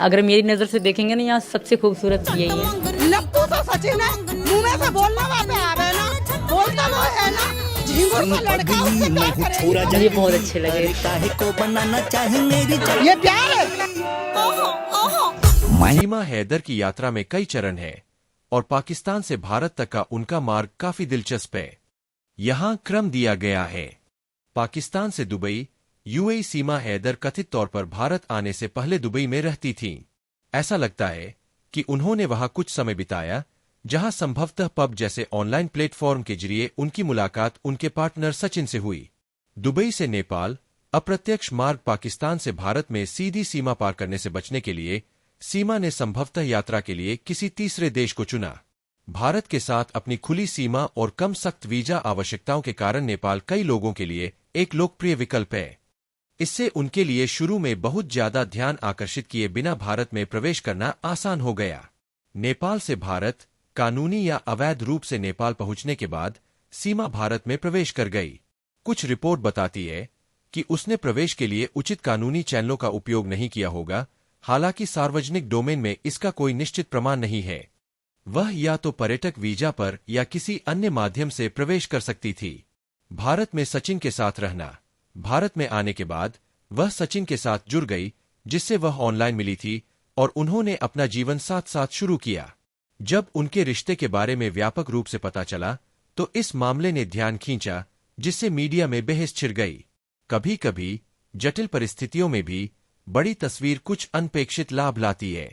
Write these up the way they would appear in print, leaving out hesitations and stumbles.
अगर मेरी नजर से देखेंगे ना, यहाँ सबसे खूबसूरत यही है। लप्पू तो सचिन है, मुंह में से बोलना वहाँ पे आ रहा है ना, बोलता वो है ना, झिंगुर का लड़का, उससे प्यार करेगा। मुझे बहुत अच्छे लगे। को बनाना चाहे मेरी ये प्यार है। सीमा हैदर की यात्रा में कई चरण हैं और पाकिस्तान से भारत तक का उनका मार्ग काफी दिलचस्प है। यहाँ क्रम दिया गया है। पाकिस्तान से दुबई, यूएई। सीमा हैदर कथित तौर पर भारत आने से पहले दुबई में रहती थीं। ऐसा लगता है कि उन्होंने वहां कुछ समय बिताया, जहां संभवतः पब जैसे ऑनलाइन प्लेटफॉर्म के जरिए उनकी मुलाकात उनके पार्टनर सचिन से हुई। दुबई से नेपाल अप्रत्यक्ष मार्ग पाकिस्तान से भारत में सीधी सीमा पार करने से बचने के लिए सीमा ने संभवतः यात्रा के लिए किसी तीसरे देश को चुना। भारत के साथ अपनी खुली सीमा और कम सख्त वीजा आवश्यकताओं के कारण नेपाल कई लोगों के लिए एक लोकप्रिय विकल्प है। इससे उनके लिए शुरू में बहुत ज्यादा ध्यान आकर्षित किए बिना भारत में प्रवेश करना आसान हो गया। नेपाल से भारत कानूनी या अवैध रूप से नेपाल पहुंचने के बाद सीमा भारत में प्रवेश कर गई। कुछ रिपोर्ट बताती है कि उसने प्रवेश के लिए उचित कानूनी चैनलों का उपयोग नहीं किया होगा। हालांकि सार्वजनिक डोमेन में इसका कोई निश्चित प्रमाण नहीं है। वह या तो पर्यटक वीजा पर या किसी अन्य माध्यम से प्रवेश कर सकती थी। भारत में सचिन के साथ रहना। भारत में आने के बाद वह सचिन के साथ जुड़ गई, जिससे वह ऑनलाइन मिली थी और उन्होंने अपना जीवन साथ साथ शुरू किया। जब उनके रिश्ते के बारे में व्यापक रूप से पता चला तो इस मामले ने ध्यान खींचा, जिससे मीडिया में बहस छिड़ गई। कभी कभी जटिल परिस्थितियों में भी बड़ी तस्वीर कुछ अनपेक्षित लाभ लाती है।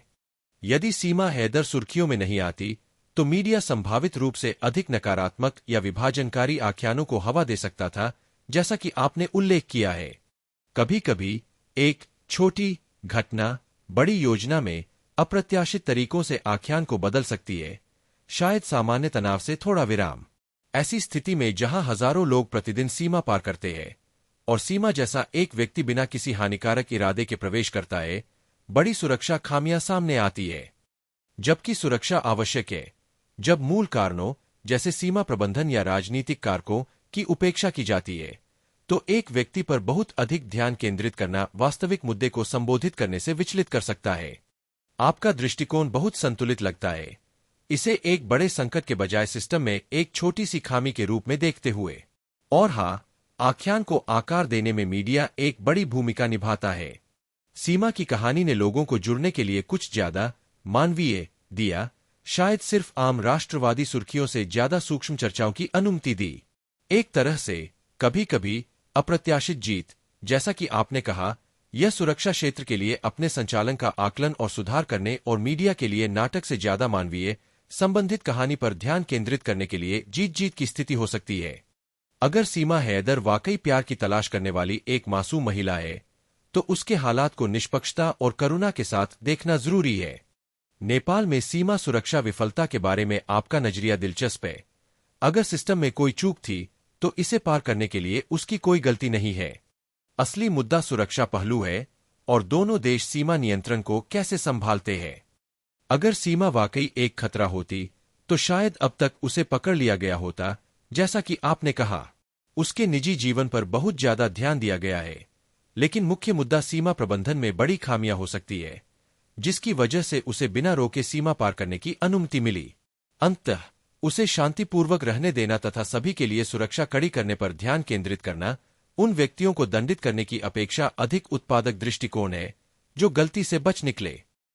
यदि सीमा हैदर सुर्खियों में नहीं आती तो मीडिया संभावित रूप से अधिक नकारात्मक या विभाजनकारी आख्यानों को हवा दे सकता था, जैसा कि आपने उल्लेख किया है। कभी कभी एक छोटी घटना बड़ी योजना में अप्रत्याशित तरीकों से आख्यान को बदल सकती है, शायद सामान्य तनाव से थोड़ा विराम। ऐसी स्थिति में जहां हजारों लोग प्रतिदिन सीमा पार करते हैं और सीमा जैसा एक व्यक्ति बिना किसी हानिकारक इरादे के प्रवेश करता है, बड़ी सुरक्षा खामियां सामने आती है। जबकि सुरक्षा आवश्यक है, जब मूल कारणों जैसे सीमा प्रबंधन या राजनीतिक कारकों की उपेक्षा की जाती है, तो एक व्यक्ति पर बहुत अधिक ध्यान केंद्रित करना वास्तविक मुद्दे को संबोधित करने से विचलित कर सकता है। आपका दृष्टिकोण बहुत संतुलित लगता है, इसे एक बड़े संकट के बजाय सिस्टम में एक छोटी सी खामी के रूप में देखते हुए। और हाँ, आख्यान को आकार देने में मीडिया एक बड़ी भूमिका निभाता है। सीमा की कहानी ने लोगों को जुड़ने के लिए कुछ ज्यादा मानवीय दिया, शायद सिर्फ आम राष्ट्रवादी सुर्खियों से ज्यादा सूक्ष्म चर्चाओं की अनुमति दी। एक तरह से कभी कभी अप्रत्याशित जीत, जैसा कि आपने कहा, यह सुरक्षा क्षेत्र के लिए अपने संचालन का आकलन और सुधार करने और मीडिया के लिए नाटक से ज्यादा मानवीय संबंधित कहानी पर ध्यान केंद्रित करने के लिए जीत जीत की स्थिति हो सकती है। अगर सीमा हैदर वाकई प्यार की तलाश करने वाली एक मासूम महिला है, तो उसके हालात को निष्पक्षता और करुणा के साथ देखना जरूरी है। नेपाल में सीमा सुरक्षा विफलता के बारे में आपका नजरिया दिलचस्प है। अगर सिस्टम में कोई चूक थी तो इसे पार करने के लिए उसकी कोई गलती नहीं है। असली मुद्दा सुरक्षा पहलू है और दोनों देश सीमा नियंत्रण को कैसे संभालते हैं। अगर सीमा वाकई एक खतरा होती तो शायद अब तक उसे पकड़ लिया गया होता। जैसा कि आपने कहा, उसके निजी जीवन पर बहुत ज्यादा ध्यान दिया गया है, लेकिन मुख्य मुद्दा सीमा प्रबंधन में बड़ी खामियां हो सकती है, जिसकी वजह से उसे बिना रोके सीमा पार करने की अनुमति मिली। अंततः उसे शांतिपूर्वक रहने देना तथा सभी के लिए सुरक्षा कड़ी करने पर ध्यान केंद्रित करना उन व्यक्तियों को दंडित करने की अपेक्षा अधिक उत्पादक दृष्टिकोण है जो गलती से बच निकले।